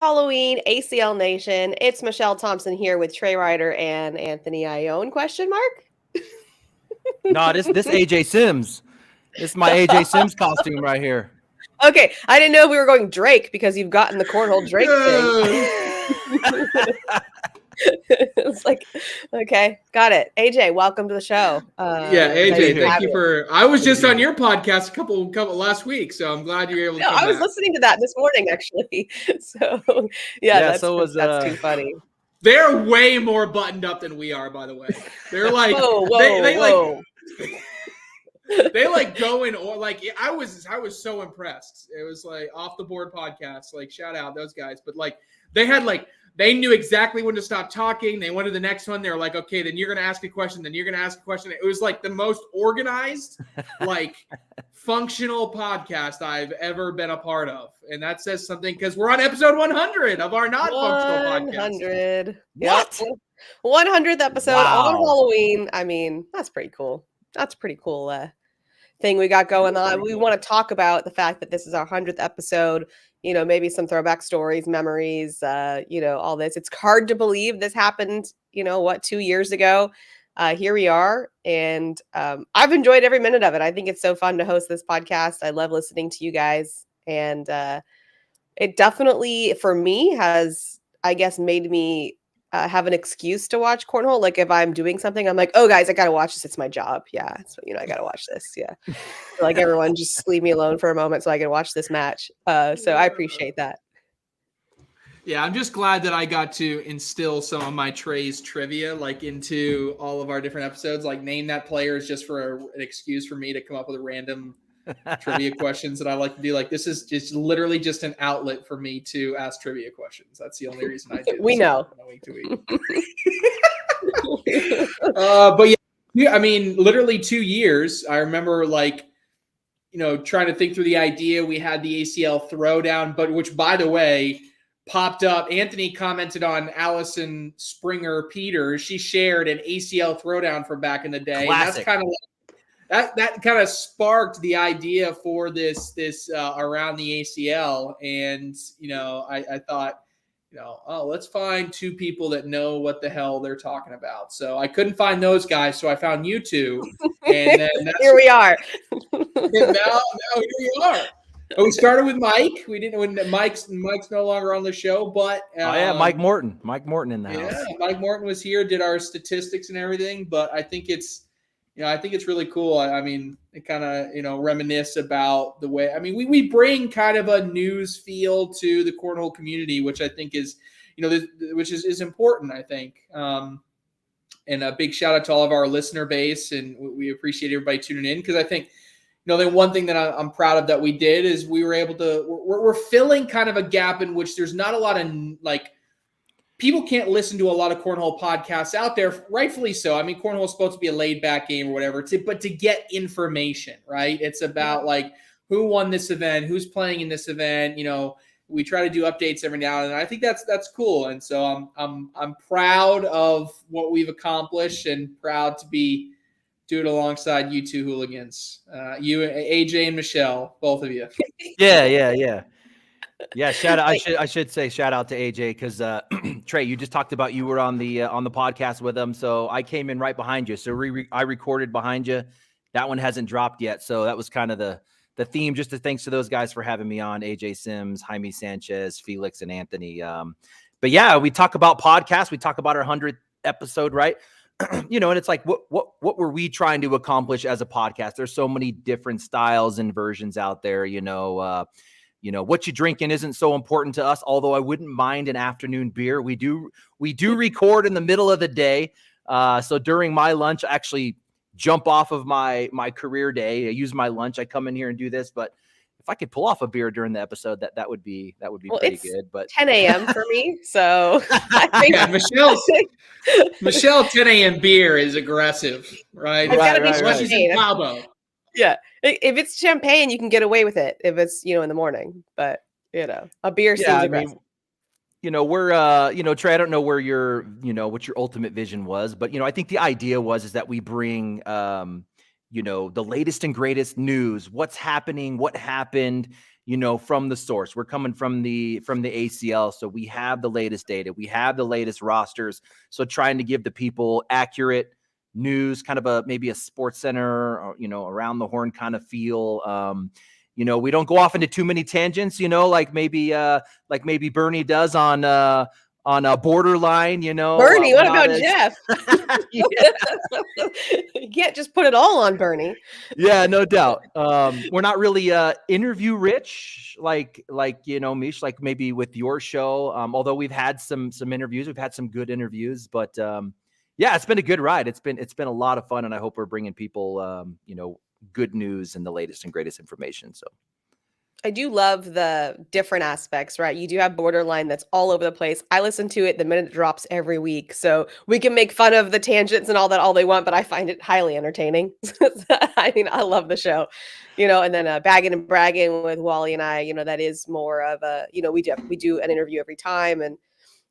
Halloween, ACL Nation. It's Michelle Thompson here with Trey and Anthony Ione, question mark? No, this AJ Sims. This is my AJ Sims costume right here. Okay, I didn't know we were going Drake because you've gotten the cornhole Drake thing. It's like, okay, got it. AJ, welcome to the show. Yeah, AJ, thank you for. I was just on your podcast a couple last week, so I'm glad you were able to. I was listening to that this morning, actually. So that's too funny. They're way more buttoned up than we are, by the way. They're like, whoa. They like going or like I was so impressed. It was like off the board podcast, like shout out those guys. But like they knew exactly when to stop talking. They went to the next one. They were like, okay, then you're gonna ask a question, then you're gonna ask a question. It was like the most organized, like functional podcast I've ever been a part of. And that says something because we're on episode 100 of our not functional podcast. 100. What? 100th episode on Halloween. I mean, that's pretty cool. That's a pretty cool thing we got going on. We want to talk about the fact that this is our 100th episode, maybe some throwback stories, memories, all this. It's hard to believe this happened, 2 years ago. Here we are. And I've enjoyed every minute of it. I think it's so fun to host this podcast. I love listening to you guys. And it definitely, for me, has, I guess, made me have an excuse to watch cornhole. Like if I'm doing something, I'm like, oh guys, I gotta watch this. It's my job. Yeah. So, I gotta watch this. Yeah. Like everyone just leave me alone for a moment so I can watch this match. So I appreciate that. Yeah, I'm just glad that I got to instill some of my Trey's trivia like into all of our different episodes. Like name that player is just for an excuse for me to come up with a random trivia questions that I like to do. Like this is just literally just an outlet for me to ask trivia questions. That's the only reason I do. We know. Week to week. But yeah, I mean, literally 2 years. I remember trying to think through the idea. We had the ACL throwdown, but which, by the way, popped up. Anthony commented on Allison Springer Peters. She shared an ACL throwdown from back in the day. Classic. That's kind of that kind of sparked the idea for this around the ACL. And, I thought, let's find two people that know what the hell they're talking about. So I couldn't find those guys. So I found you two. And then here we are. now here we are. We started with Mike. We didn't when Mike's no longer on the show, but Mike Morton in the house. Yeah, Mike Morton was here, did our statistics and everything. But I think it's really cool. I mean, it kind of, reminisce about the way, we bring kind of a news feel to the cornhole community, which I think is, which is important, I think. And a big shout out to all of our listener base. And we appreciate everybody tuning in because I think, the one thing that I'm proud of that we did is we were able to, we're filling kind of a gap in which there's not a lot of people can't listen to a lot of cornhole podcasts out there, rightfully so. I mean, cornhole is supposed to be a laid-back game or whatever, but to get information, right? It's about who won this event, who's playing in this event. We try to do updates every now and then. I think that's cool, and so I'm proud of what we've accomplished and proud to be doing alongside you two hooligans, you, AJ, and Michelle, both of you. Yeah. Yeah, shout out. I should say shout out to AJ because Trey, you just talked about you were on the podcast with him, so I came in right behind you. So I recorded behind you. That one hasn't dropped yet, so that was kind of the theme. Just thanks to those guys for having me on. AJ Sims, Jaime Sanchez, Felix, and Anthony. But yeah, we talk about podcasts. We talk about our 100th episode, right? And it's like what were we trying to accomplish as a podcast? There's so many different styles and versions out there. What you drinking isn't so important to us, although I wouldn't mind an afternoon beer. We do record in the middle of the day. So during my lunch, I actually jump off of my career day. I use my lunch. I come in here and do this, but if I could pull off a beer during the episode, that would be pretty good. But 10 a.m. for me. So I think Michelle 10 a.m. beer is aggressive, right? Right. She's in Cabo. Yeah. If it's champagne, you can get away with it if it's, in the morning, but a beer seems aggressive. We're, Trey, I don't know where what your ultimate vision was, but, I think the idea is that we bring, the latest and greatest news, what's happening, what happened, from the source. We're coming from the ACL. So we have the latest data, we have the latest rosters. So trying to give the people accurate news, kind of maybe a Sports Center, or, around the horn kind of feel. We don't go off into too many tangents, like maybe Bernie does on a Borderline, Bernie, what about Jeff? Yeah. You can't just put it all on Bernie. Yeah, no doubt. We're not really interview rich, like Mish, like maybe with your show. Although we've had some interviews, we've had some good interviews, but yeah, it's been a good ride. It's been a lot of fun, and I hope we're bringing people good news and the latest and greatest information. So I do love the different aspects, right? You do have Borderline that's all over the place. I listen to it the minute it drops every week. So we can make fun of the tangents and all that all they want, but I find it highly entertaining. I mean, I love the show, and then Bagging and Bragging with Wally and I, that is more of a, we do an interview every time and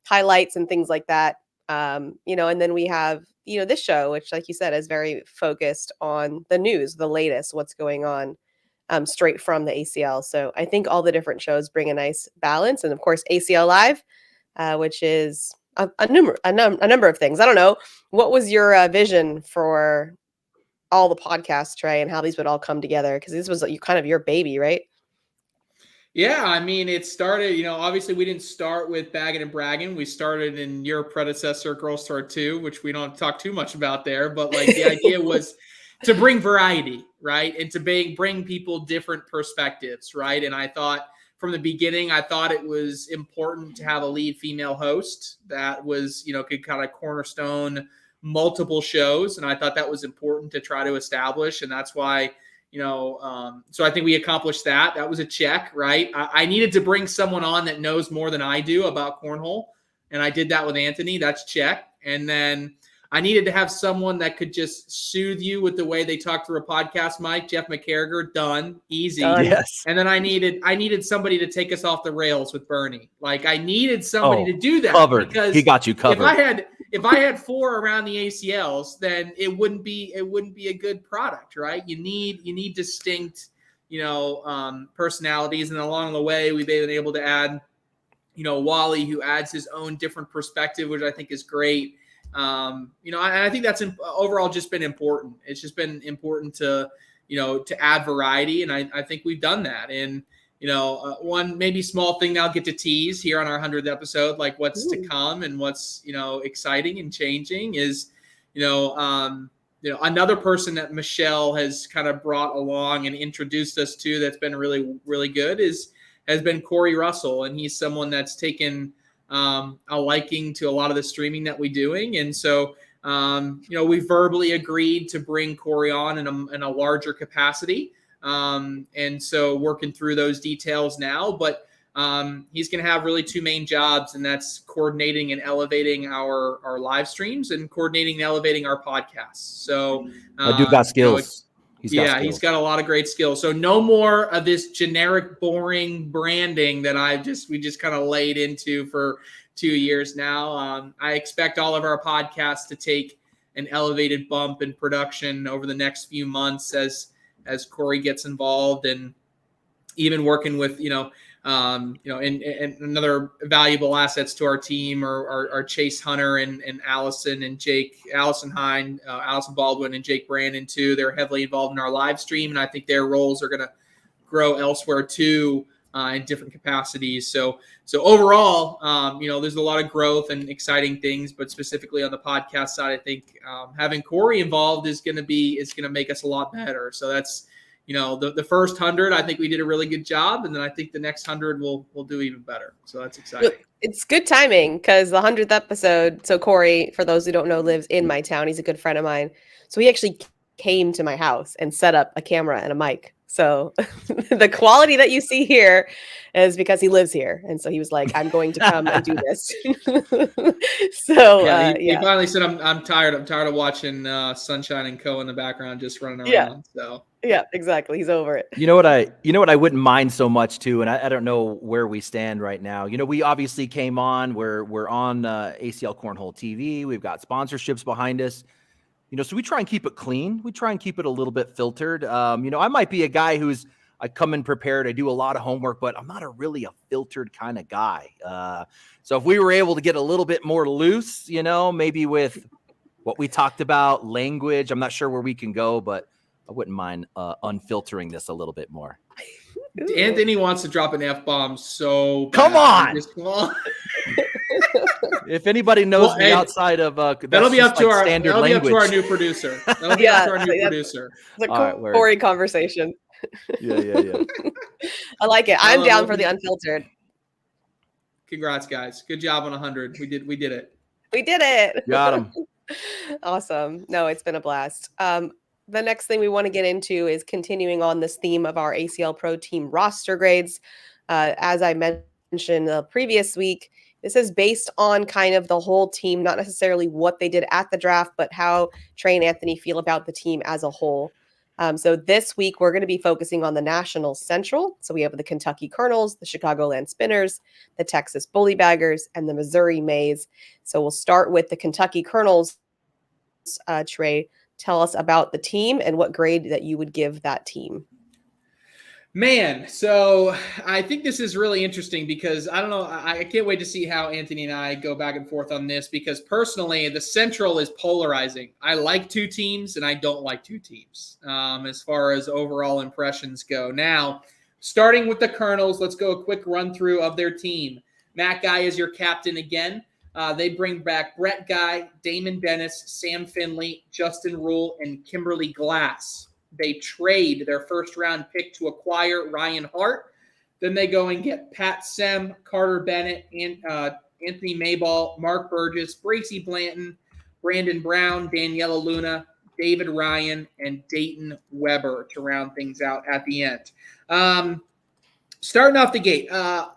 highlights and things like that. And then we have, this show, which, like you said, is very focused on the news, the latest, what's going on, straight from the ACL. So I think all the different shows bring a nice balance. And of course, ACL Live, which is a number of things. I don't know. What was your vision for all the podcasts, Trey, and how these would all come together? Because this was kind of your baby, right? Yeah, I mean, it started, obviously we didn't start with Bagging and Bragging. We started in your predecessor, Girl Star 2, which we don't talk too much about there. But like the idea was to bring variety, right? And to bring people different perspectives, right? And I thought from the beginning, it was important to have a lead female host that was, could kind of cornerstone multiple shows. And I thought that was important to try to establish. And that's why, so I think we accomplished that. That was a check, right? I needed to bring someone on that knows more than I do about cornhole. And I did that with Anthony. That's check. And then I needed to have someone that could just soothe you with the way they talk through a podcast mic. Jeff McCarriger, done, easy. Yes. And then I needed somebody to take us off the rails with Bernie. Like I needed somebody to do that covered. Because he got you covered. If I had 4 around the ACLs, then it wouldn't be a good product, right? You need distinct, personalities, and along the way we've been able to add, Wally, who adds his own different perspective, which I think is great. And I think that's overall just been important. It's just been important to add variety. And I think we've done that. And, one maybe small thing that I'll get to tease here on our 100th episode, like what's to come and what's, exciting and changing is, another person that Michelle has kind of brought along and introduced us to that's been really, really good has been Corey Russell. And he's someone that's taken a liking to a lot of the streaming that we're doing. And so, we verbally agreed to bring Corey on in a larger capacity. And so working through those details now, but he's going to have really 2 main jobs, and that's coordinating and elevating our live streams and coordinating and elevating our podcasts. So I do got skills. He's got a lot of great skills. So no more of this generic, boring branding that we just kind of laid into for 2 years now. I expect all of our podcasts to take an elevated bump in production over the next few months as Corey gets involved, and even working with, and another valuable assets to our team are Chase Hunter and Allison Hine, Allison Baldwin and Jake Brandon too. They're heavily involved in our live stream, and I think their roles are going to grow elsewhere too, in different capacities. So overall, there's a lot of growth and exciting things, but specifically on the podcast side, I think having Corey involved is going to make us a lot better. So that's, the first 100, I think we did a really good job. And then I think the next 100 we'll do even better. So that's exciting. It's good timing because the 100th episode. So Corey, for those who don't know, lives in my town. He's a good friend of mine. So he actually came to my house and set up a camera and a mic. So the quality that you see here is because he lives here. And so he was like, I'm going to come and do this. So he finally said, I'm tired. I'm tired of watching Sunshine and Co in the background just running around. Yeah. So yeah, exactly. He's over it. You know what I wouldn't mind so much too, and I don't know where we stand right now. We obviously came on. We're on ACL Cornhole TV. We've got sponsorships behind us. So we try and keep it clean. We try and keep it a little bit filtered. I might be a guy I come in prepared. I do a lot of homework, but I'm not really a filtered kind of guy. So if we were able to get a little bit more loose, maybe with what we talked about, language, I'm not sure where we can go, but I wouldn't mind unfiltering this a little bit more. Anthony wants to drop an F-bomb so bad. Come on! If anybody knows me outside of that'll be up to our standard that'll language. be up to our new producer. That'll be up to our new producer. It's a Corey conversation. Yeah. I like it. I'm down for the unfiltered. Congrats, guys. Good job on 100. We did it. We did it. Got him. Awesome. No, it's been a blast. The next thing we want to get into is continuing on this theme of our ACL Pro team roster grades. As I mentioned the previous week, this is based on kind of the whole team, not necessarily what they did at the draft, but how Trey and Anthony feel about the team as a whole. So this week, we're going to be focusing on the National Central. So we have the Kentucky Colonels, the Chicagoland Spinners, the Texas Bullybaggers, and the Missouri Mays. So we'll start with the Kentucky Colonels. Trey, tell us about the team and what grade that you would give that team. Man, so I think this is really interesting because I don't know. I can't wait to see how Anthony and I go back and forth on this because personally, the Central is polarizing. I like two teams and I don't like two teams as far as overall impressions go. Now, starting with the Colonels, let's go a quick run through of their team. Matt Guy is your captain again. They bring back Brett Guy, Damon Dennis, Sam Finley, Justin Rule, and Kimberly Glass. They trade their first-round pick to acquire Ryan Hart. Then they go and get Pat Sem, Carter Bennett, and Anthony Mayball, Mark Burgess, Bracy Blanton, Brandon Brown, Daniela Luna, David Ryan, and Dayton Weber to round things out at the end. Starting off the gate, I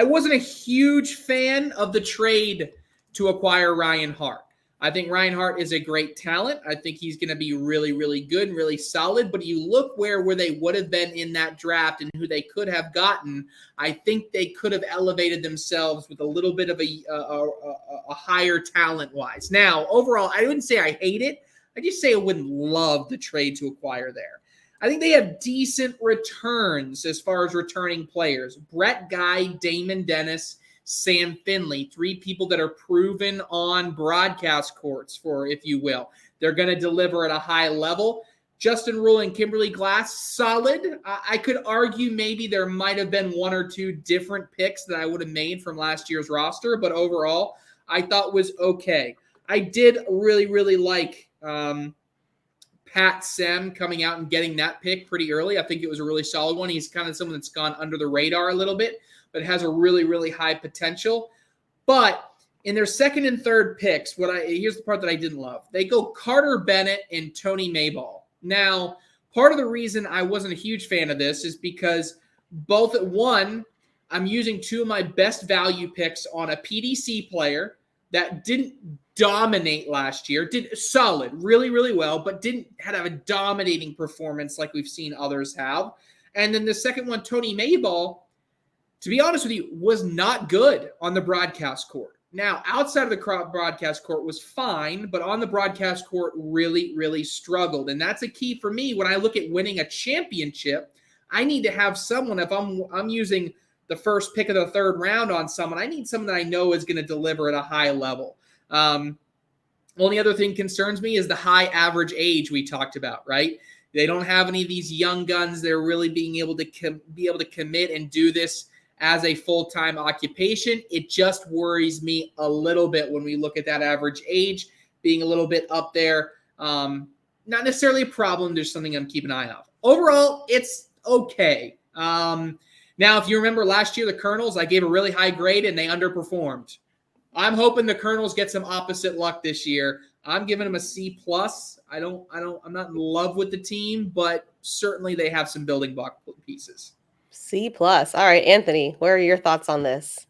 wasn't a huge fan of the trade to acquire Ryan Hart. I think Ryan Hart is a great talent. I think he's going to be really, really good and really solid. But you look where they would have been in that draft and who they could have gotten, I think they could have elevated themselves with a little bit of a higher talent-wise. Now, overall, I wouldn't say I hate it. I just say I wouldn't love the trade to acquire there. I think they have decent returns as far as returning players. Brett Guy, Damon Dennis, Sam Finley, three people that are proven on broadcast courts for, if you will. They're going to deliver at a high level. Justin Rule and Kimberly Glass, solid. I could argue maybe there might have been one or two different picks that I would have made from last year's roster, but overall, I thought was okay. I did really, really like Pat Sem coming out and getting that pick pretty early. I think it was a really solid one. He's kind of someone that's gone under the radar a little bit, but has a really, really high potential. But in their second and third picks, here's the part that I didn't love. They go Carter Bennett and Tony Mayball. Now, part of the reason I wasn't a huge fan of this is because I'm using two of my best value picks on a PDC player that didn't dominate last year, did solid, really, really well, but didn't have a dominating performance like we've seen others have. And then the second one, Tony Mayball, to be honest with you, was not good on the broadcast court. Now, outside of the broadcast court was fine, but on the broadcast court really, really struggled. And that's a key for me when I look at winning a championship. I need to have someone, if I'm using the first pick of the third round on someone, I need someone that I know is going to deliver at a high level. Only other thing concerns me is the high average age we talked about, right? They don't have any of these young guns. They're really being able to commit and do this as a full-time occupation. It just worries me a little bit when we look at that average age being a little bit up there. Not necessarily a problem. There's something I'm keeping an eye on. Overall, it's okay. Now, if you remember last year, the Colonels, I gave a really high grade and they underperformed. I'm hoping the Colonels get some opposite luck this year. I'm giving them a C+. I'm not in love with the team, but certainly they have some building block pieces. C+. All right, Anthony, what are your thoughts on this?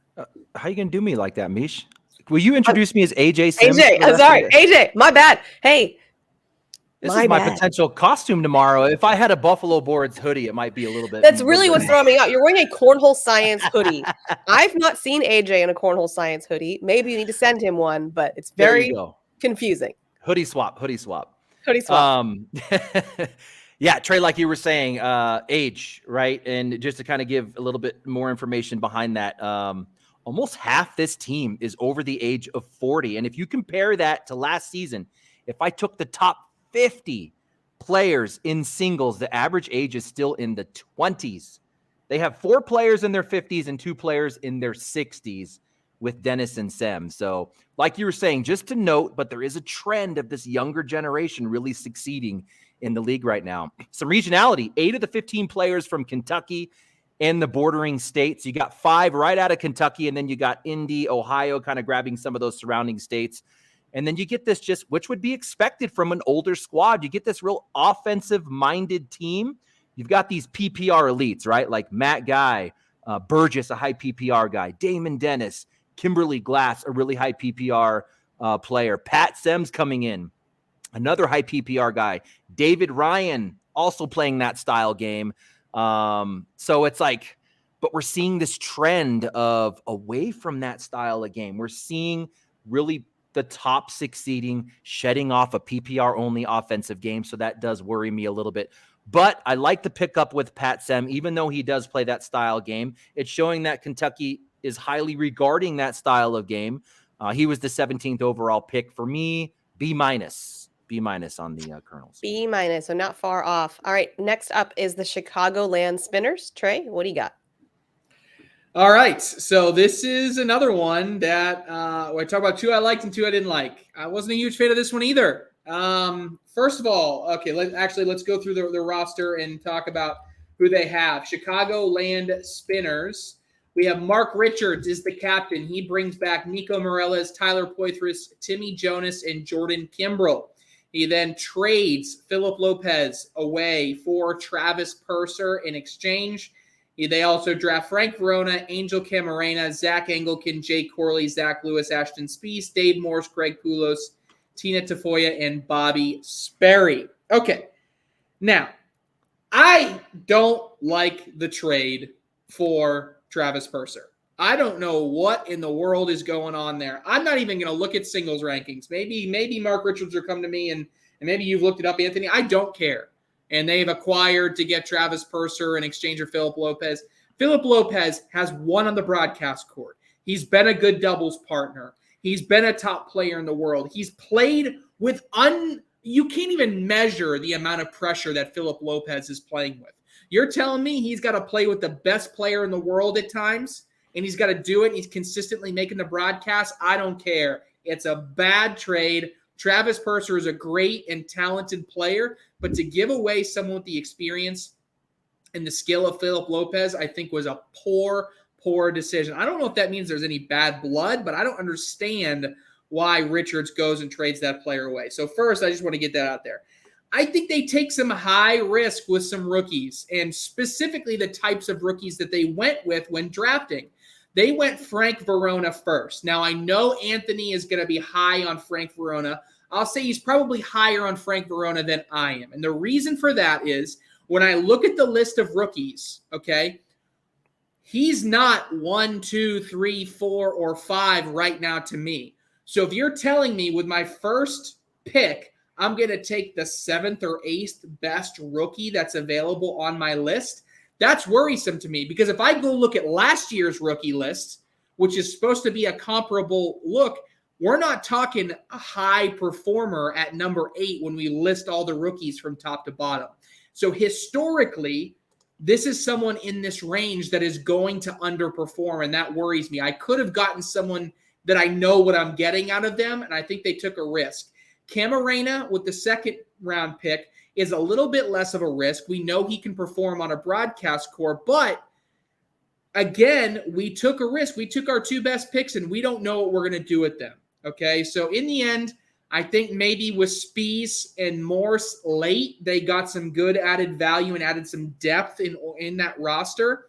How you gonna do me like that, Mish? Will you introduce me as AJ Sims? AJ, I'm sorry. AJ, my bad. Hey. This is my potential costume tomorrow. If I had a Buffalo Boards hoodie, it might be a little bit. That's really what's throwing me out. You're wearing a Cornhole Science hoodie. I've not seen AJ in a Cornhole Science hoodie. Maybe you need to send him one, but it's very confusing. Hoodie swap. Hoodie swap. Yeah, Trey, like you were saying, age, right? And just to kind of give a little bit more information behind that, almost half this team is over the age of 40. And if you compare that to last season, if I took the top 50 players in singles, the average age is still in the 20s. They have 4 players in their 50s and 2 players in their 60s with Dennis and Sem. So like you were saying, just to note, but there is a trend of this younger generation really succeeding in the league right now. Some regionality, 8 of the 15 players from Kentucky and the bordering states. You got 5 right out of Kentucky, and then you got Indy, Ohio, kind of grabbing some of those surrounding states. And then you get this just, which would be expected from an older squad. You get this real offensive-minded team. You've got these PPR elites, right? Like Matt Guy, Burgess, a high PPR guy, Damon Dennis, Kimberly Glass, a really high PPR player. Pat Sem's coming in, another high PPR guy. David Ryan also playing that style game. So it's like, but we're seeing this trend of away from that style of game. We're seeing really the top succeeding, shedding off a PPR only offensive game. So that does worry me a little bit. But I like the pickup with Pat Sem, even though he does play that style game. It's showing that Kentucky is highly regarding that style of game. He was the 17th overall pick for me. B- on the Colonels. B-, so not far off. All right, next up is the Chicagoland Spinners. Trey, what do you got? All right, so this is another one that I talk about 2 I liked and 2 I didn't like. I wasn't a huge fan of this one either. First of all, okay, let's go through the roster and talk about who they have. Chicagoland Spinners. We have Mark Richards is the captain. He brings back Nico Morales, Tyler Poitras, Timmy Jonas, and Jordan Kimbrell. He then trades Philip Lopez away for Travis Purser in exchange. They also draft Frank Verona, Angel Camarena, Zach Engelken, Jay Corley, Zach Lewis, Ashton Spies, Dave Morse, Craig Poulos, Tina Tafoya, and Bobby Sperry. Okay, now, I don't like the trade for Travis Purser. I don't know what in the world is going on there. I'm not even going to look at singles rankings. Maybe Mark Richards will come to me and maybe you've looked it up, Anthony. I don't care. And they've acquired to get Travis Purser in exchange for Philip Lopez. Philip Lopez has won on the broadcast court. He's been a good doubles partner. He's been a top player in the world. He's played with you can't even measure the amount of pressure that Philip Lopez is playing with. You're telling me he's got to play with the best player in the world at times, and he's got to do it, and he's consistently making the broadcast? I don't care. It's a bad trade. Travis Purser is a great and talented player, but to give away someone with the experience and the skill of Philip Lopez, I think was a poor decision. I don't know if that means there's any bad blood, but I don't understand why Richards goes and trades that player away. So first, I just want to get that out there. I think they take some high risk with some rookies, and specifically the types of rookies that they went with when drafting. They went Frank Verona first. Now, I know Anthony is going to be high on Frank Verona. I'll say he's probably higher on Frank Verona than I am. And the reason for that is when I look at the list of rookies, okay, he's not 1, 2, 3, 4, or 5 right now to me. So if you're telling me with my first pick, I'm going to take the 7th or 8th best rookie that's available on my list, that's worrisome to me, because if I go look at last year's rookie list, which is supposed to be a comparable look, we're not talking a high performer at number 8 when we list all the rookies from top to bottom. So historically, this is someone in this range that is going to underperform, and that worries me. I could have gotten someone that I know what I'm getting out of them, and I think they took a risk. Camarena with the 2nd round pick is a little bit less of a risk. We know he can perform on a broadcast core, but again, we took a risk. We took our 2 best picks, and we don't know what we're going to do with them. Okay, so in the end, I think maybe with Spies and Morse late, they got some good added value and added some depth in that roster.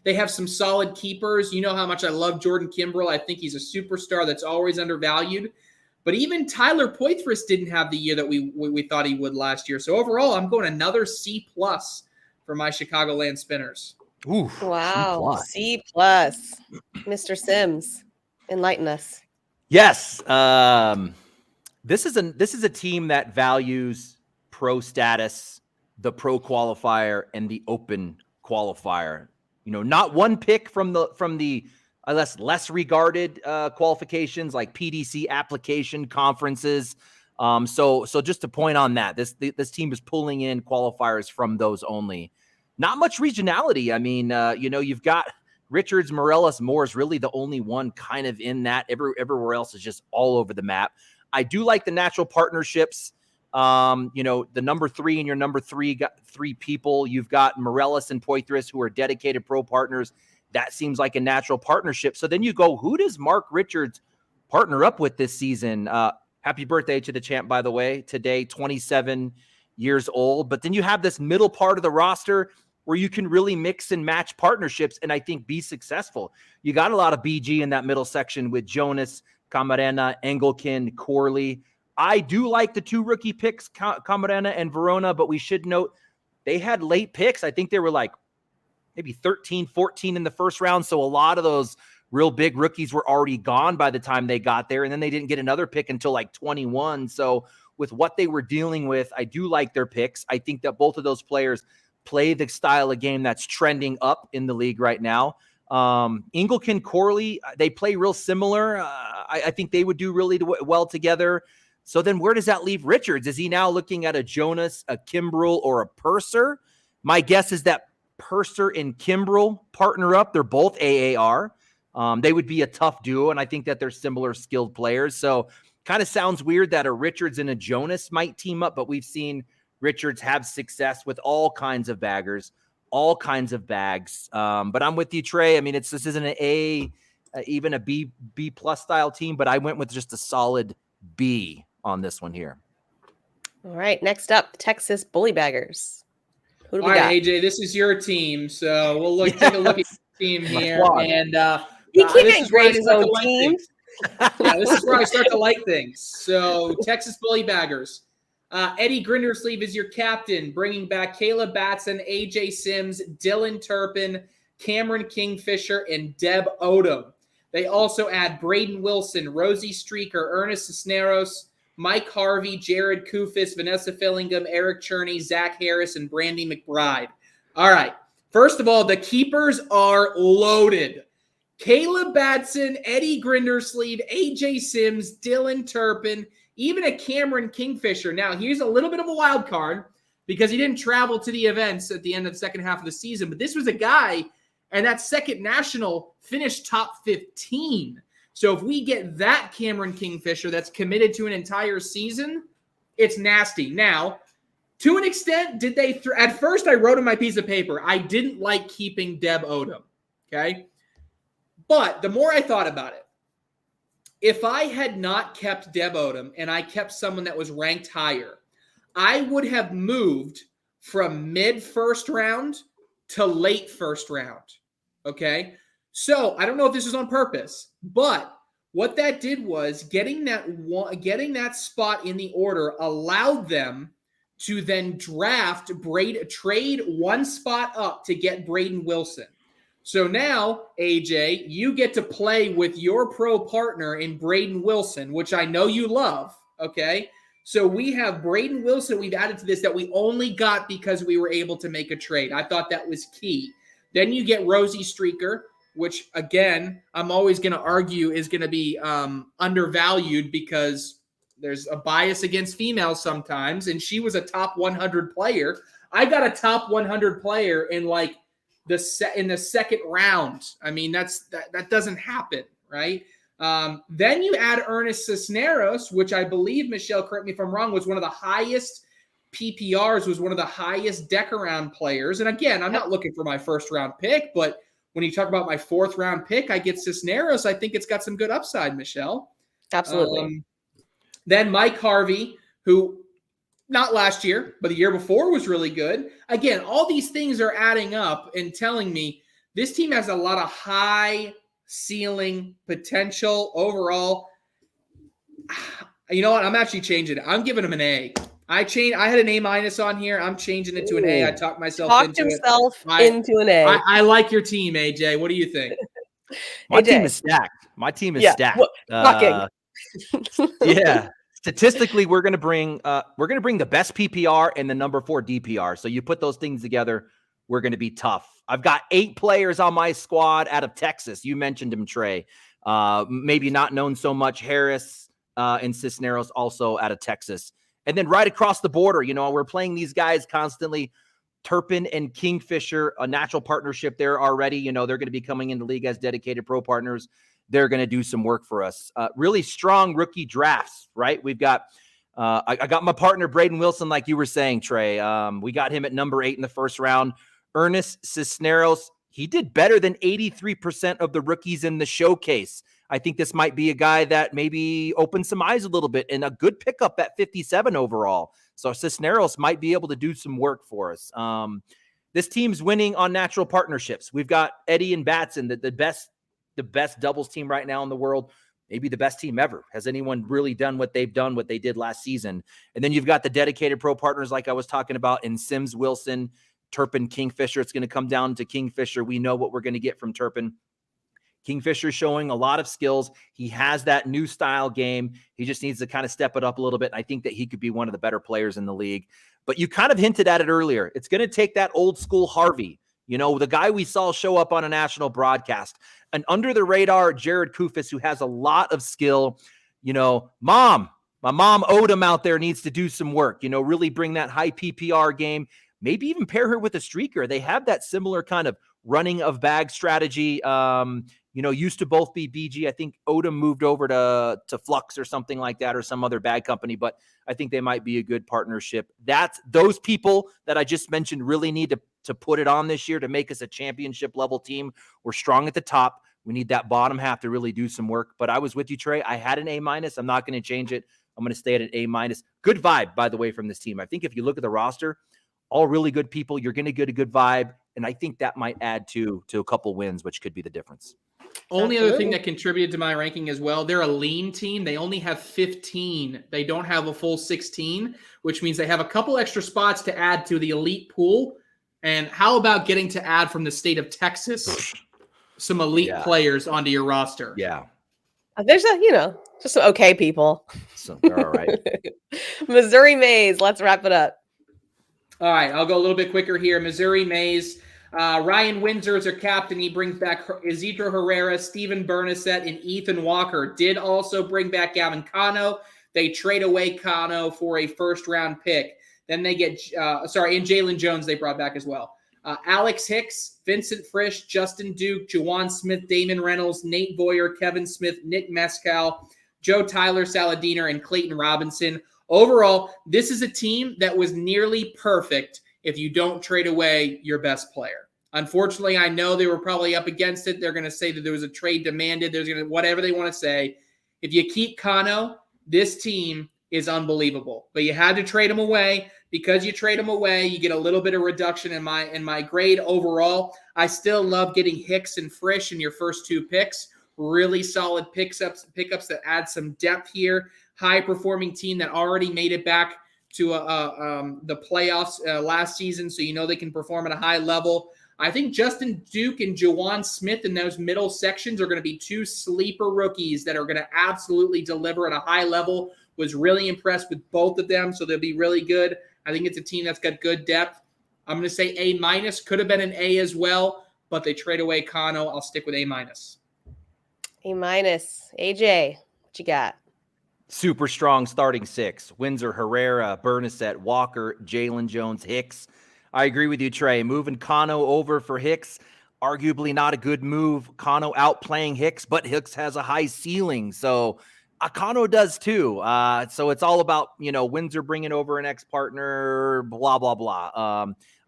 They have some solid keepers. You know how much I love Jordan Kimbrell. I think he's a superstar that's always undervalued. But even Tyler Poitras didn't have the year that we thought he would last year. So overall, I'm going another C+ for my Chicagoland Spinners. Ooh, wow, C+. Mr. Sims, enlighten us. Yes. This is a team that values pro status, the pro qualifier, and the open qualifier. Not one pick from the less regarded qualifications like PDC application conferences. So just to point on that, this team is pulling in qualifiers from those only. Not much regionality. I mean, you've got Richards, Morelos, Moore is really the only one kind of in that. Everywhere else is just all over the map. I do like the natural partnerships. The number 3 and your number 3 got 3 people. You've got Morelos and Poitras who are dedicated pro partners. That seems like a natural partnership. So then you go, who does Mark Richards partner up with this season? Happy birthday to the champ, by the way. Today, 27 years old. But then you have this middle part of the roster where you can really mix and match partnerships and I think be successful. You got a lot of BG in that middle section with Jonas, Camarena, Engelken, Corley. I do like the 2 rookie picks, Camarena and Verona, but we should note they had late picks. I think they were like maybe 13, 14 in the first round. So a lot of those real big rookies were already gone by the time they got there. And then they didn't get another pick until like 21. So with what they were dealing with, I do like their picks. I think that both of those players play the style of game that's trending up in the league right now. Engelken, Corley, they play real similar. I think they would do really well together. So then where does that leave Richards? Is he now looking at a Jonas, a Kimbrel, or a Purser? My guess is that Purser and Kimbrel partner up. They're both AAR. They would be a tough duo, and I think that they're similar skilled players. So kind of sounds weird that a Richards and a Jonas might team up, but we've seen Richards have success with all kinds of baggers, all kinds of bags. But I'm with you, Trey. I mean, this isn't an A, even a B plus style team, but I went with just a solid B on this one here. All right, next up, Texas Bully Baggers. Who do we got? All right, AJ, this is your team, so we'll take a look at your team here. And he can't grade his own team. Yeah, this is where I start to like things. So Texas Bully Baggers. Eddie Grindersleeve is your captain, bringing back Caleb Batson, AJ Sims, Dylan Turpin, Cameron Kingfisher, and Deb Odom. They also add Braden Wilson, Rosie Streaker, Ernest Cisneros, Mike Harvey, Jared Kufis, Vanessa Fillingham, Eric Cherney, Zach Harris, and Brandy McBride. All right. First of all, the keepers are loaded. Caleb Batson, Eddie Grindersleeve, AJ Sims, Dylan Turpin, even a Cameron Kingfisher. Now, here's a little bit of a wild card because he didn't travel to the events at the end of the second half of the season, but this was a guy, and that second national finished top 15. So if we get that Cameron Kingfisher that's committed to an entire season, it's nasty. Now, to an extent, did they at first I wrote on my piece of paper, I didn't like keeping Deb Odom, okay? But the more I thought about it, if I had not kept Deb Odom and I kept someone that was ranked higher, I would have moved from mid-first round to late first round, okay? So I don't know if this is on purpose, but what that did was getting that spot in the order allowed them to then trade one spot up to get Braden Wilson. So now, AJ, you get to play with your pro partner in Braden Wilson, which I know you love, okay? So we have Braden Wilson we've added to this that we only got because we were able to make a trade. I thought that was key. Then you get Rosie Streaker, which, again, I'm always going to argue is going to be undervalued because there's a bias against females sometimes, and she was a top 100 player. I got a top 100 player in the second round. I mean, that doesn't happen, right? Then you add Ernest Cisneros, which I believe, Michelle, correct me if I'm wrong, was one of the highest PPRs, was one of the highest deck around players. And again, I'm not looking for my first round pick, but when you talk about my fourth round pick, I get Cisneros. I think it's got some good upside, Michelle. Absolutely. Then Mike Harvey, who not last year, but the year before was really good. Again, all these things are adding up and telling me this team has a lot of high ceiling potential overall. You know what? I'm actually changing it. I'm giving them an A. I had an A- on here. I'm changing it to an A. I talked myself into an A. I like your team, AJ. What do you think? My team is stacked. My team is stacked. Fucking. Yeah. statistically, we're going to bring the best PPR and the number 4 DPR. So you put those things together, we're going to be tough. I've got 8 players on my squad out of Texas. You mentioned him, Trey. Maybe not known so much. Harris and Cisneros also out of Texas. And then right across the border, we're playing these guys constantly. Turpin and Kingfisher, a natural partnership there already. They're going to be coming into the league as dedicated pro partners. They're going to do some work for us. Really strong rookie drafts, right? We've got, I got my partner, Braden Wilson, like you were saying, Trey. We got him at number 8 in the first round. Ernest Cisneros, he did better than 83% of the rookies in the showcase. I think this might be a guy that maybe opens some eyes a little bit, and a good pickup at 57 overall. So Cisneros might be able to do some work for us. This team's winning on natural partnerships. We've got Eddie and Batson, the best doubles team right now in the world, maybe the best team ever. Has anyone really done what they've done, what they did last season? And then you've got the dedicated pro partners like I was talking about in Sims, Wilson, Turpin, Kingfisher. It's going to come down to Kingfisher. We know what we're going to get from Turpin. Kingfisher showing a lot of skills. He has that new style game. He just needs to kind of step it up a little bit. I think that he could be one of the better players in the league. But you kind of hinted at it earlier. It's going to take that old school Harvey, the guy we saw show up on a national broadcast. An under the radar Jared Kufis who has a lot of skill. My mom Odom out there needs to do some work, really bring that high PPR game. Maybe even pair her with a streaker. They have that similar kind of running of bag strategy. Used to both be BG. I think Odom moved over to Flux or something like that, or some other bag company, but I think they might be a good partnership. Those people that I just mentioned really need to put it on this year to make us a championship level team. We're strong at the top. We need that bottom half to really do some work. But I was with you, Trey. I had an A-. I'm not going to change it. I'm going to stay at an A-. Good vibe, by the way, from this team. I think if you look at the roster, all really good people, you're going to get a good vibe. And I think that might add to a couple wins, which could be the difference. Only other thing that contributed to my ranking as well, they're a lean team. They only have 15. They don't have a full 16, which means they have a couple extra spots to add to the elite pool. And how about getting to add from the state of Texas some elite players onto your roster? Yeah. There's just some okay people. So they're all right. Missouri Maze, let's wrap it up. All right, I'll go a little bit quicker here. Missouri Maze. Ryan Windsor is their captain. He brings back Isidro Herrera, Steven Bernasette, and Ethan Walker. Did also bring back Gavin Cano. They trade away Cano for a first-round pick. Then they get, and Jalen Jones they brought back as well. Alex Hicks, Vincent Frisch, Justin Duke, Juwan Smith, Damon Reynolds, Nate Boyer, Kevin Smith, Nick Mescal, Joe Tyler Saladiner, and Clayton Robinson. Overall, this is a team that was nearly perfect if you don't trade away your best player. Unfortunately, I know they were probably up against it. They're going to say that there was a trade demanded. There's going to whatever they want to say. If you keep Cano, this team is unbelievable. But you had to trade him away. Because you trade him away, you get a little bit of reduction in my grade overall. I still love getting Hicks and Frisch in your first 2 picks. Really solid pickups that add some depth here. High-performing team that already made it back to the playoffs last season, so they can perform at a high level. I think Justin Duke and Juwan Smith in those middle sections are going to be 2 sleeper rookies that are going to absolutely deliver at a high level. Was really impressed with both of them, so they'll be really good. I think it's a team that's got good depth. I'm going to say A-. Could have been an A as well, but they trade away Cano. I'll stick with A-. A-. AJ, what you got? Super strong starting 6. Windsor, Herrera, Bernasette, Walker, Jalen Jones, Hicks. I agree with you, Trey. Moving Cano over for Hicks, arguably not a good move. Cano outplaying Hicks, but Hicks has a high ceiling. So Cano does too. So it's all about, Windsor bringing over an ex-partner, blah, blah, blah.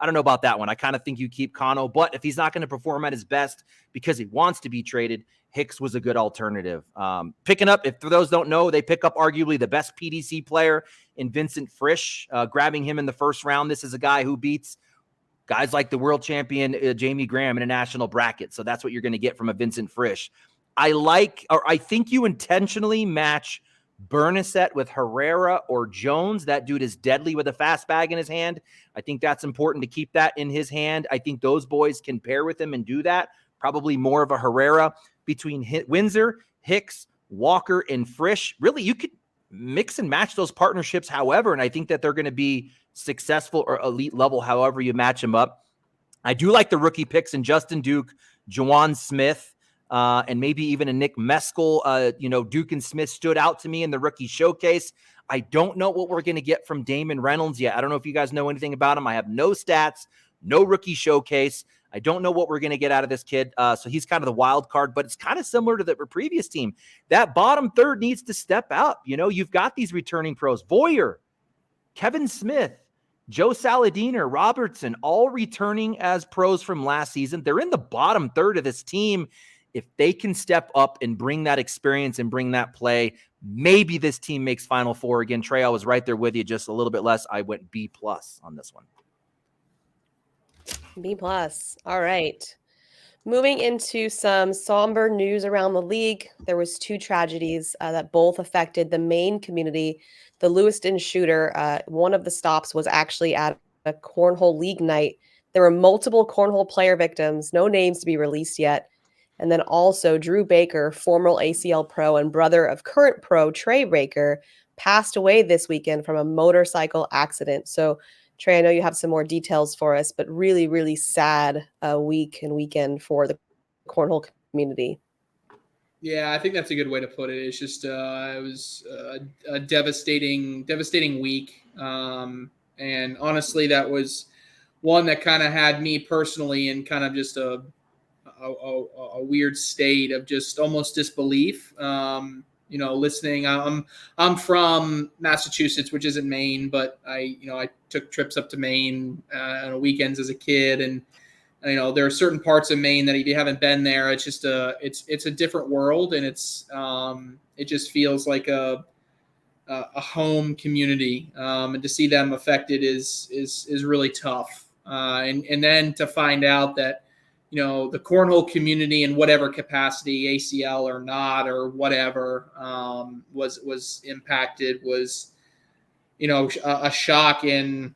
I don't know about that one. I kind of think you keep Cano, but if he's not going to perform at his best because he wants to be traded, Hicks was a good alternative. Picking up, if for those don't know, they pick up arguably the best PDC player in Vincent Frisch, grabbing him in the first round. This is a guy who beats guys like the world champion Jamie Graham in a national bracket. So that's what you're going to get from a Vincent Frisch. I think you intentionally match Bernasette with Herrera or Jones. That dude is deadly with a fast bag in his hand. I think that's important to keep that in his hand. I think those boys can pair with him and do that. Probably more of a Herrera between Windsor, Hicks, Walker, and Frisch. Really, you could mix and match those partnerships however, and I think that they're going to be successful or elite level however you match them up. I do like the rookie picks in Justin Duke, Juwan Smith, and maybe even a Nick Meskel. Duke and Smith stood out to me in the rookie showcase. I don't know what we're going to get from Damon Reynolds yet. I don't know if you guys know anything about him. I have no stats, no rookie showcase. I don't know what we're going to get out of this kid. So he's kind of the wild card, but it's kind of similar to the previous team. That bottom third needs to step up. You've got these returning pros, Boyer, Kevin Smith, Joe Saladiner, Robertson, all returning as pros from last season. They're in the bottom third of this team. If they can step up and bring that experience and bring that play, maybe this team makes Final Four again. Trey, I was right there with you, just a little bit less. I went B+ on this one. B+. All right. Moving into some somber news around the league, there was 2 tragedies that both affected the Maine community. The Lewiston shooter, one of the stops was actually at a cornhole league night. There were multiple cornhole player victims, no names to be released yet. And then also Drew Baker, former ACL pro and brother of current pro Trey Baker, passed away this weekend from a motorcycle accident. So Trey, I know you have some more details for us, but really, really sad week and weekend for the cornhole community. Yeah, I think that's a good way to put it. It's just it was a devastating week, and honestly, that was one that kind of had me personally in kind of just a weird state of just almost disbelief. Listening. I'm from Massachusetts, which isn't Maine, but I took trips up to Maine on weekends as a kid, and there are certain parts of Maine that if you haven't been there, it's just it's a different world, and it just feels like a home community, and to see them affected is really tough, and then to find out that the cornhole community in whatever capacity, ACL or not, or whatever, was impacted was, a shock and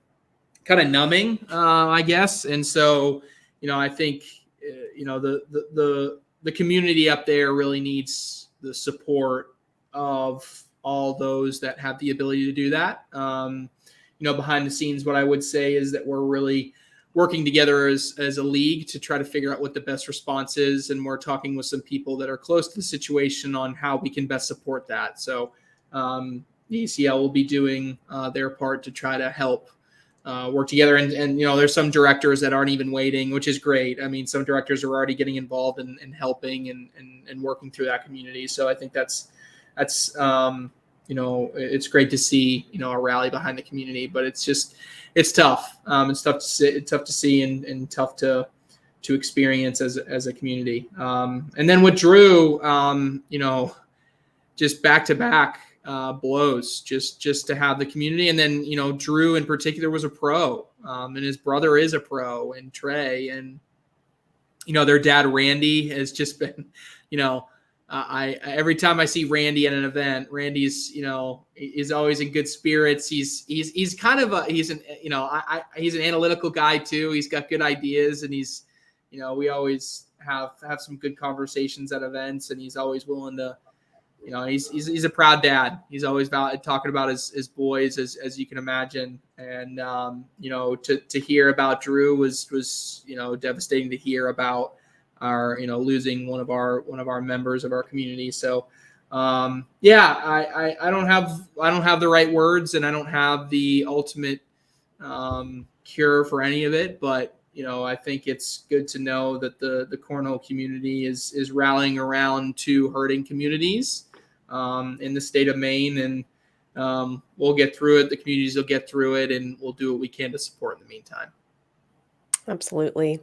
kind of numbing, I guess. And so, I think, the community up there really needs the support of all those that have the ability to do that. Behind the scenes, what I would say is that we're really working together as a league to try to figure out what the best response is. And we're talking with some people that are close to the situation on how we can best support that. So the ACL will be doing their part to try to help work together. And there's some directors that aren't even waiting, which is great. I mean, some directors are already getting involved in helping and working through that community. So I think that's it's great to see, a rally behind the community, but it's tough. It's tough to see and tough to experience as a community. And then with Drew, just back-to-back blows, just to have the community. And then, Drew in particular was a pro, and his brother is a pro, and Trey, and, their dad, Randy, has just been, I every time I see Randy at an event, Randy's is always in good spirits. He's kind of he's an analytical guy too. He's got good ideas, and he's we always have some good conversations at events, and he's always willing to he's a proud dad. He's always talking about his boys, as you can imagine, and to hear about Drew was devastating to hear about. Our losing one of our members of our community. So I don't have the right words, and I don't have the ultimate cure for any of it, but I think it's good to know that the cornhole community is rallying around 2 hurting communities in the state of Maine, and we'll get through it. The communities will get through it, and we'll do what we can to support in the meantime. Absolutely.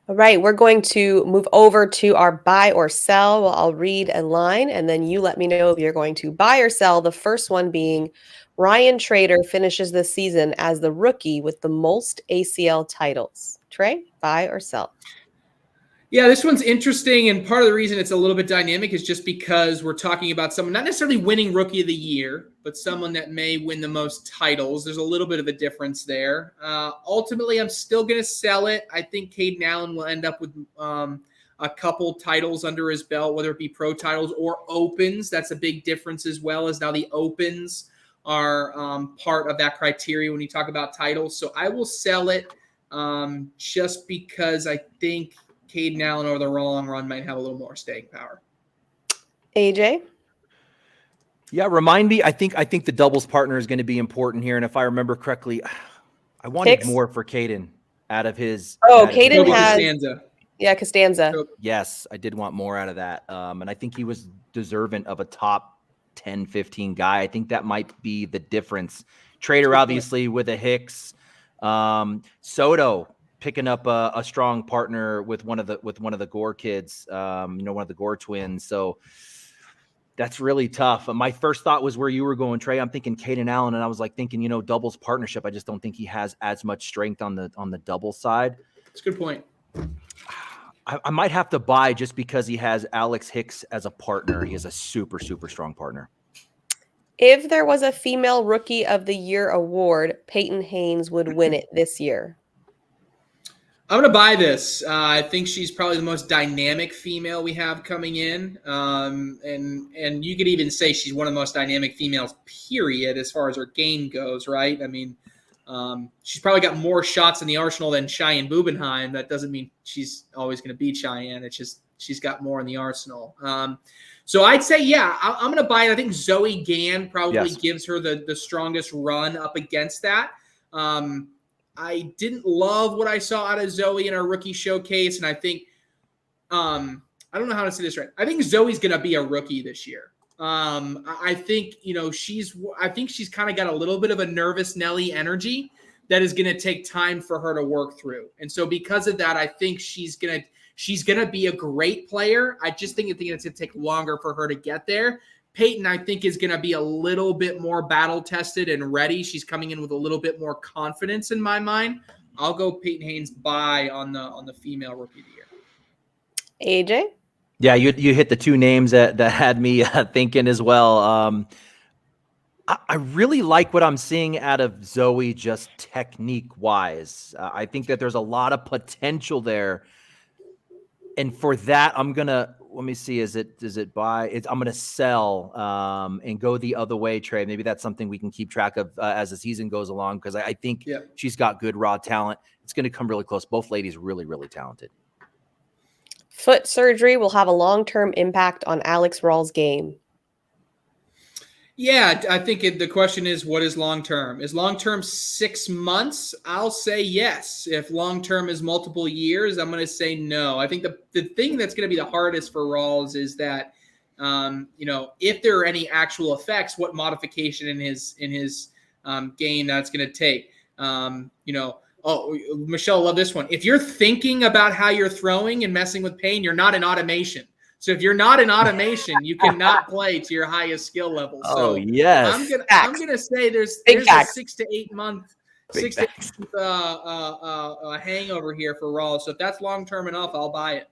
All right, we're going to move over to our buy or sell. Well, I'll read a line, and then you let me know if you're going to buy or sell. The first one being Ryan Traiteur finishes the season as the rookie with the most ACL titles. Trey, buy or sell? Yeah, this one's interesting, and part of the reason it's a little bit dynamic is just because we're talking about someone not necessarily winning Rookie of the Year, but someone that may win the most titles. There's a little bit of a difference there. Ultimately, I'm still going to sell it. I think Caden Allen will end up with a a couple titles under his belt, whether it be pro titles or opens. That's a big difference as well, as now the opens are part of that criteria when you talk about titles. So I will sell it just because I think Caden Allen over the long run might have a little more staying power. AJ? Yeah, remind me. I think the doubles partner is going to be important here. And if I remember correctly, I wanted Hicks? more for Caden out of his. Oh, out of his Caden Toby has- Costanza. Yeah, Costanza. Yes, I did want more out of that. And I think he was deserving of a top 10, 15 guy. I think that might be the difference. Traiteur, obviously, with a Hicks. Soto picking up a strong partner with one of the Gore kids, one of the Gore twins. So that's really tough. My first thought was where you were going, Trey. I'm thinking Caden Allen, and I was like thinking, doubles partnership. I just don't think he has as much strength on the double side. That's a good point. I might have to buy just because he has Alex Hicks as a partner. He is a super, super strong partner. If there was a female rookie of the year award, Peyton Haynes would win it this year. I'm going to buy this. I think she's probably the most dynamic female we have coming in. And you could even say she's one of the most dynamic females, period, as far as her game goes, right? I mean, she's probably got more shots in the arsenal than Cheyenne Bubenheim. That doesn't mean she's always going to beat Cheyenne. It's just she's got more in the arsenal. So I'd say, yeah, I'm going to buy it. I think Zoe Gann probably gives her the strongest run up against that. I didn't love what I saw out of Zoe in our rookie showcase, and I think I don't know how to say this right. I think Zoe's going to be a rookie this year. I think she's kind of got a little bit of a nervous Nelly energy that is going to take time for her to work through. And so because of that, I think she's going to be a great player. I just think it's going to take longer for her to get there. Peyton, I think, is going to be a little bit more battle tested and ready. She's coming in with a little bit more confidence in my mind. I'll go Peyton Haynes buy on the female rookie of the year. AJ? Yeah, you hit the two names that had me thinking as well. I really like what I'm seeing out of Zoe, just technique-wise. I think that there's a lot of potential there. And for that, I'm gonna let me see. I'm gonna sell and go the other way, Trey. Maybe that's something we can keep track of as the season goes along, because I think she's got good raw talent. It's going to come really close. Both ladies really, really talented. Foot surgery will have a long-term impact on Alex Rawls' game. Yeah, I think the question is, what is long-term? Is long-term 6 months? I'll say yes. If long-term is multiple years, I'm going to say no. I think the thing that's going to be the hardest for Rawls is that, if there are any actual effects, what modification in his game that's going to take. Michelle, love this one. If you're thinking about how you're throwing and messing with pain, you're not in automation. So if you're not in automation, you cannot play to your highest skill level. So yes. I'm gonna say there's a 6 to 8 month hangover here for Rawls. So if that's long term enough, I'll buy it.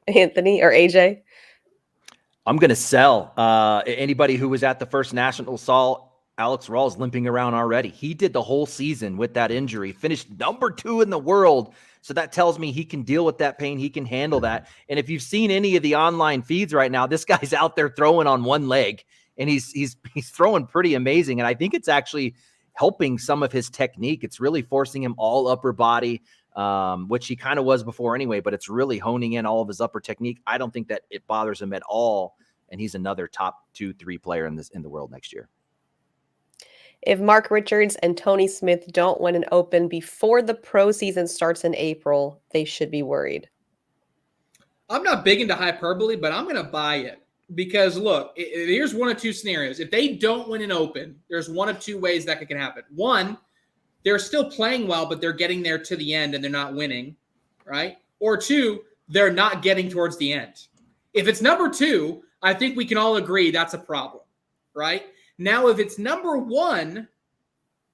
Anthony or AJ? I'm gonna sell. Anybody who was at the first national saw Alex Rawls limping around already. He did the whole season with that injury, finished number 2 in the world. So that tells me he can deal with that pain. He can handle that. And if you've seen any of the online feeds right now, this guy's out there throwing on one leg, and he's throwing pretty amazing. And I think it's actually helping some of his technique. It's really forcing him all upper body, which he kind of was before anyway, but it's really honing in all of his upper technique. I don't think that it bothers him at all. And he's another top 2-3 player in the world next year. If Mark Richards and Tony Smith don't win an Open before the pro season starts in April, they should be worried. I'm not big into hyperbole, but I'm going to buy it. Because, look, here's one of two scenarios. If they don't win an Open, there's one of two ways that can happen. One, they're still playing well, but they're getting there to the end and they're not winning, right? Or two, they're not getting towards the end. If it's number 2, I think we can all agree that's a problem, right? Now, if it's number 1,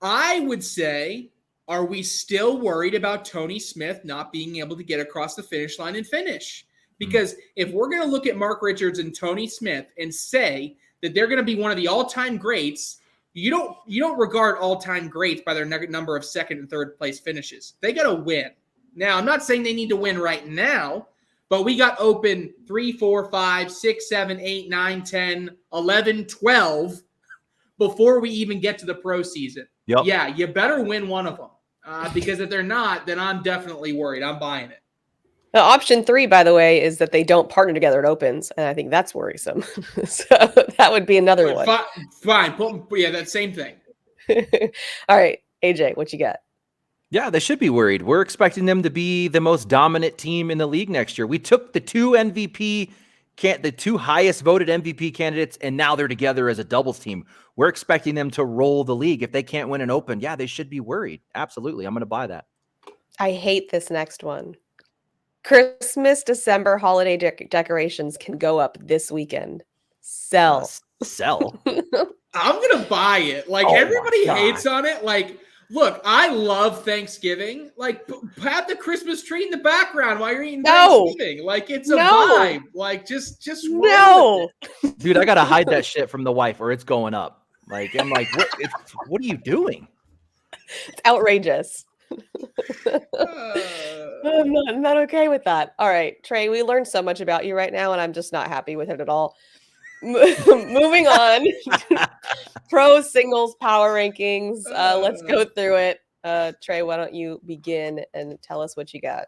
I would say, are we still worried about Tony Smith not being able to get across the finish line and finish? Because if we're going to look at Mark Richards and Tony Smith and say that they're going to be one of the all-time greats, you don't regard all-time greats by their number of second and third place finishes. They got to win. Now, I'm not saying they need to win right now, But we got open 3, 4, 5, 6, 7, 8, 9, 10, 11, 12 before we even get to the pro season. Yep. Yeah, you better win one of them. Because if they're not, then I'm definitely worried. I'm buying it. Now, option 3, by the way, is that they don't partner together at opens, and I think that's worrisome. So that would be another one. Fine. Yeah, that same thing. All right, AJ, what you got? Yeah, they should be worried. We're expecting them to be the most dominant team in the league next year. We took the two highest voted MVP candidates, and now they're together as a doubles team. We're expecting them to roll the league. If they can't win an open, yeah, they should be worried. Absolutely. I'm going to buy that. I hate this next one. Christmas, December holiday decorations can go up this weekend. Sell. Sell? I'm going to buy it. Like, everybody hates on it. Like, look, I love Thanksgiving. Like, have the Christmas tree in the background while you're eating Thanksgiving. Like, it's a vibe. Like, just no. Dude, I got to hide that shit from the wife or it's going up. Like, I'm like, what are you doing? It's outrageous. I'm not okay with that. All right, Trey, we learned so much about you right now, and I'm just not happy with it at all. Moving on. Pro singles power rankings. Let's go through it. Trey, why don't you begin and tell us what you got?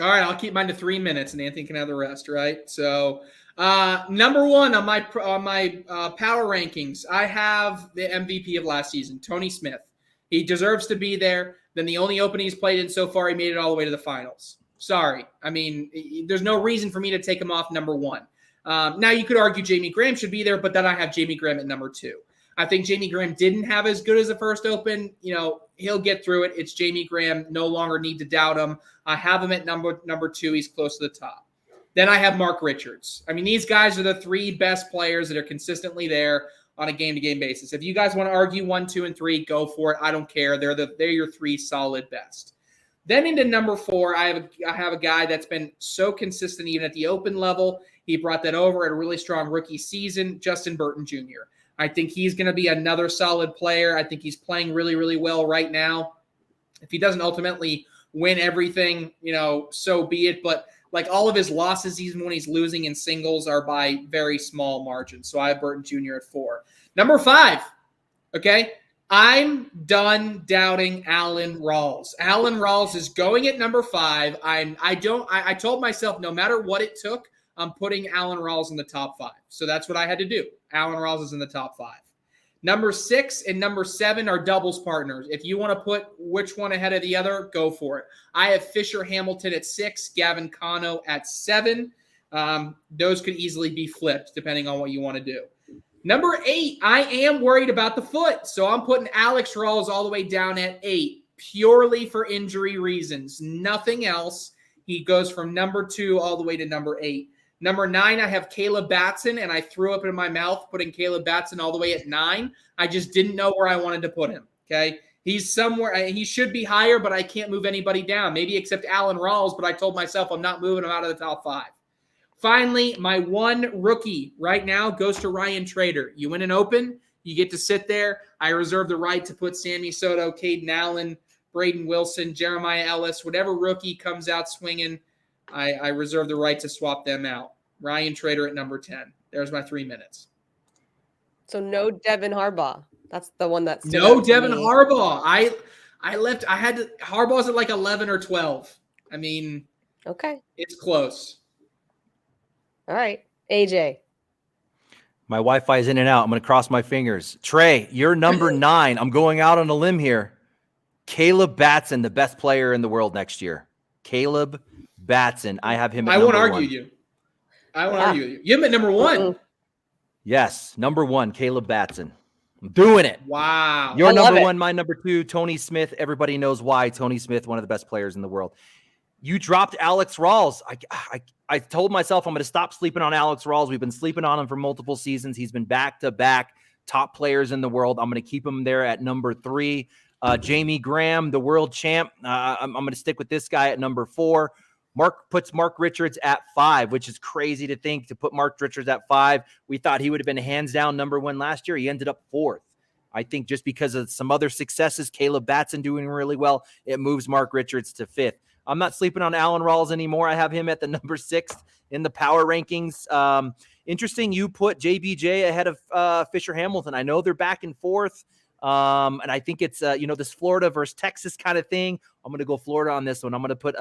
All right, I'll keep mine to 3 minutes, and Anthony can have the rest. Right. So, number one on my power rankings, I have the MVP of last season, Tony Smith. He deserves to be there. Then the only opening he's played in so far, he made it all the way to the finals. Sorry. I mean, there's no reason for me to take him off number one. Now, you could argue Jamie Graham should be there, but then I have Jamie Graham at number 2. I think Jamie Graham didn't have as good as the first open. You know, he'll get through it. It's Jamie Graham. No longer need to doubt him. I have him at number 2. He's close to the top. Then I have Mark Richards. I mean, these guys are the 3 best players that are consistently there on a game-to-game basis. If you guys want to argue 1, 2, and 3, go for it. I don't care. They're your 3 solid best. Then into number 4, I have a guy that's been so consistent even at the open level. He brought that over at a really strong rookie season, Justin Burton Jr. I think he's going to be another solid player. I think he's playing really, really well right now. If he doesn't ultimately win everything, you know, so be it. But like all of his losses, even when he's losing in singles, are by very small margins. So I have Burton Jr. at 4. Number 5, okay? I'm done doubting Alan Rawls. Alan Rawls is going at number 5. I told myself no matter what it took, I'm putting Alan Rawls in the top 5. So that's what I had to do. Alan Rawls is in the top 5. Number 6 and number 7 are doubles partners. If you want to put which one ahead of the other, go for it. I have Fisher Hamilton at 6, Gavin Cano at 7. Those could easily be flipped depending on what you want to do. Number 8, I am worried about the foot. So I'm putting Alex Rawls all the way down at 8, purely for injury reasons. Nothing else. He goes from number 2 all the way to number 8. Number 9, I have Caleb Batson, and I threw up in my mouth putting Caleb Batson all the way at 9. I just didn't know where I wanted to put him, okay? He's somewhere. He should be higher, but I can't move anybody down, maybe except Alan Rawls, but I told myself I'm not moving him out of the top 5. Finally, my one rookie right now goes to Ryan Traiteur. You win an open, you get to sit there. I reserve the right to put Sammy Soto, Caden Allen, Braden Wilson, Jeremiah Ellis, whatever rookie comes out swinging, I reserve the right to swap them out. Ryan Traiteur at number 10. There's my 3 minutes. So no Devin Harbaugh. That's the one that's no Devin Harbaugh. Harbaugh's at like 11 or 12. I mean, okay, it's close. All right, AJ. My Wi-Fi is in and out. I'm going to cross my fingers. Trey, you're number 9. I'm going out on a limb here. Caleb Batson, the best player in the world next year. Caleb Batson. I have him at number 1. I won't argue you. You have him at number 1. Yes, number 1, Caleb Batson. I'm doing it. Wow. Your number 1, my number 2, Tony Smith. Everybody knows why. Tony Smith, one of the best players in the world. You dropped Alex Rawls. I told myself I'm going to stop sleeping on Alex Rawls. We've been sleeping on him for multiple seasons. He's been back-to-back top players in the world. I'm going to keep him there at number 3. Jamie Graham, the world champ. I'm going to stick with this guy at number 4. Mark puts Mark Richards at 5, which is crazy to think to put Mark Richards at 5. We thought he would have been hands down number 1 last year. He ended up 4th. I think just because of some other successes, Caleb Batson doing really well, it moves Mark Richards to 5th. I'm not sleeping on Alan Rawls anymore. I have him at the number 6 in the power rankings. Interesting, you put JBJ ahead of Fisher Hamilton. I know they're back and forth, and I think it's this Florida versus Texas kind of thing. I'm going to go Florida on this one. I'm going to put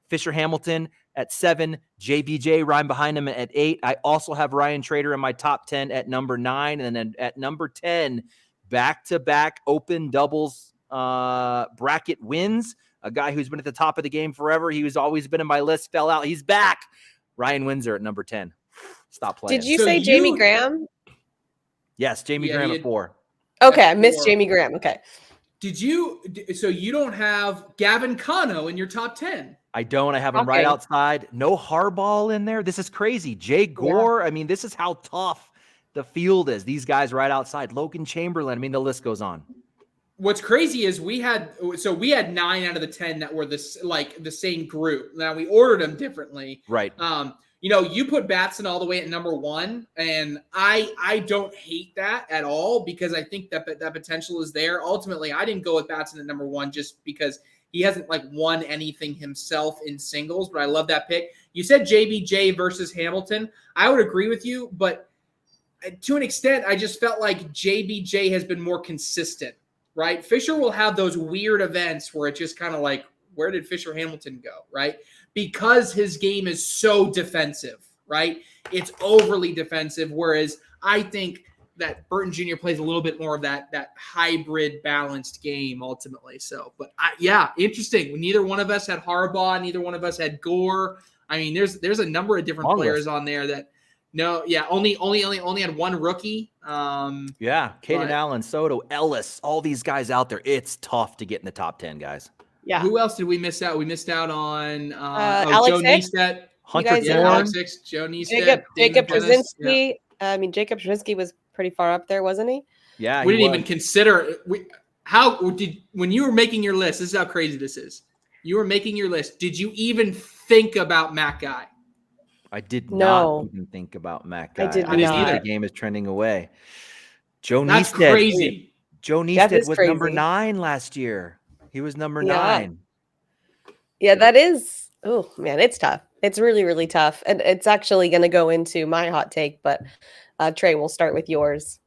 Fisher Hamilton at 7, JBJ right behind him at 8. I also have Ryan Traiteur in my top 10 at number 9, and then at number 10, back-to-back open doubles bracket wins. A guy who's been at the top of the game forever. He was always been in my list, fell out. He's back. Ryan Windsor at number 10. Stop playing. Did you say Jamie Graham? Yes, Jamie Graham at 4. Okay, I missed Jamie Graham. Okay. So you don't have Gavin Cano in your top 10? I don't. I have him right outside. No Harbaugh in there. This is crazy. Jay Gore. Yeah. I mean, this is how tough the field is. These guys right outside. Logan Chamberlain. I mean, the list goes on. What's crazy is we had 9 out of the 10 that were the same group. Now we ordered them differently. Right. You put Batson all the way at number 1, and I don't hate that at all because I think that potential is there. Ultimately, I didn't go with Batson at number 1 just because he hasn't won anything himself in singles, but I love that pick. You said JBJ versus Hamilton. I would agree with you, but to an extent, I just felt like JBJ has been more consistent, right? Fisher will have those weird events where it's just kind of like, where did Fisher Hamilton go, right? Because his game is so defensive, right? It's overly defensive, whereas I think that Burton Jr. plays a little bit more of that hybrid balanced game ultimately. So, but interesting. Neither one of us had Harbaugh. Neither one of us had Gore. I mean, there's a number of different players on there that only had one rookie. Caden Allen, Soto, Ellis, all these guys out there. It's tough to get in the top 10, guys. Yeah. Who else did we miss out? We missed out on Alex Joe Neistat, Hunter Alex Hicks, Joe Neistat, Jacob Brzezinski. I mean, Jacob Brzezinski was pretty far up there, wasn't he? Yeah, we didn't even consider when you were making your list. This is how crazy this is. You were making your list. Did you even think about Matt Guy? I did not even think about Matt Guy. I did not. The game is trending away. Joe That's Neistat. Crazy. Joe Neistat was number 9 last year. He was number 9. Yeah, that is. Oh man, it's tough. It's really, really tough, and it's actually going to go into my hot take. But Trey, we'll start with yours.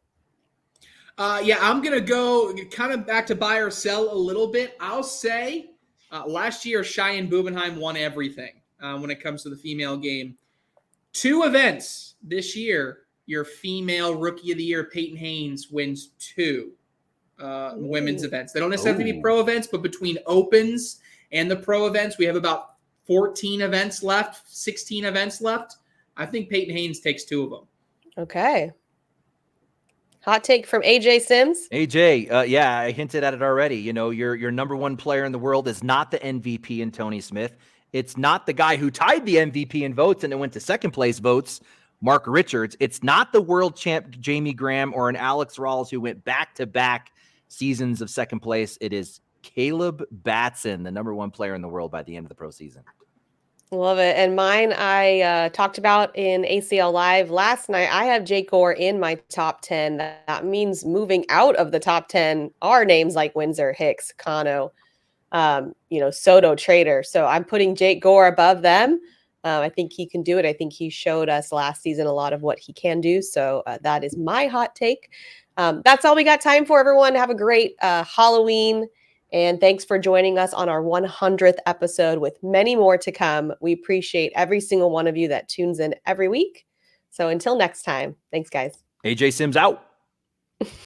I'm going to go kind of back to buy or sell a little bit. I'll say last year Cheyenne Bubenheim won everything when it comes to the female game. 2 events this year. Your female rookie of the year, Peyton Haynes, wins 2 women's events. They don't necessarily have to be pro events, but between opens and the pro events, we have about 14 events left, 16 events left. I think Peyton Haynes takes 2 of them. Okay. Hot take from AJ Sims. AJ, I hinted at it already. Your number 1 player in the world is not the MVP in Tony Smith. It's not the guy who tied the MVP in votes and it went to second place votes, Mark Richards. It's not the world champ Jamie Graham or an Alex Rawls who went back-to-back seasons of second place. It is Caleb Batson, the number 1 player in the world by the end of the pro season. Love it. And mine, I talked about in ACL Live last night. I have Jake Gore in my top 10. That means moving out of the top 10 are names like Windsor, Hicks, Cano, Soto, Traiteur. So I'm putting Jake Gore above them. I think he can do it. I think he showed us last season a lot of what he can do. So that is my hot take. That's all we got time for, everyone. Have a great Halloween. And thanks for joining us on our 100th episode with many more to come. We appreciate every single one of you that tunes in every week. So until next time, thanks, guys. AJ Sims out.